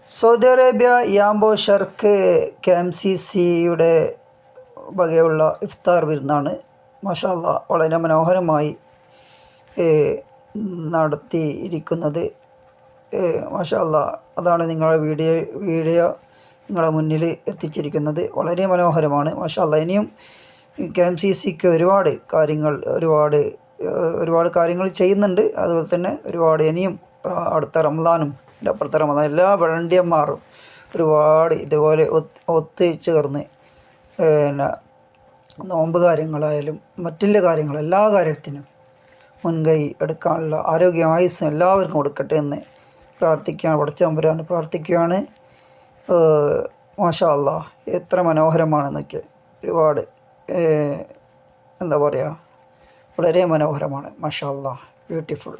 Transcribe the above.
Saudi Arabia യാംബോ ഷർക്ക് KMCCയുടെ വകയുള്ള ഇഫ്താർ വിരുന്നാണ്. മാഷാ അല്ലാ, വളരെ മനോഹരമായി നടത്തിയിരിക്കുന്നത്. മാഷാ അല്ലാ, അതാണ് നിങ്ങളുടെ വീഡിയോ നിങ്ങളുടെ മുന്നിൽ എത്തിച്ചിരിക്കുന്നത്. വളരെ മനോഹരമാണ്. മാഷാ അല്ലാ, ഇനിയും KMCCക്ക് ഒരുപാട് കാര്യങ്ങൾ ചെയ്യുന്നുണ്ട്. അതുപോലെ തന്നെ ഒരുപാട് ഇനിയും അടുത്ത റമദാനും അപ്പുറത്തെ റമദാൻ എല്ലാ വളണ്ടിയന്മാരും ഒരുപാട് ഇതുപോലെ ഒത്തുചേർന്ന് പിന്നെ നോമ്പ് കാര്യങ്ങളായാലും മറ്റുള്ള കാര്യങ്ങൾ എല്ലാ കാര്യത്തിനും മുൻകൈ എടുക്കാനുള്ള ആരോഗ്യം ആയുസ്സും എല്ലാവർക്കും കൊടുക്കട്ടെ എന്ന് പ്രാർത്ഥിക്കുകയാണ്. പടച്ചതമ്പുരാനെ പ്രാർത്ഥിക്കുകയാണ്. മാഷാ അല്ലാ, എത്ര മനോഹരമാണെന്നൊക്കെ ഒരുപാട് എന്താ പറയുക, വളരെ മനോഹരമാണ്. മാഷാ അല്ലാ, ബ്യൂട്ടിഫുൾ.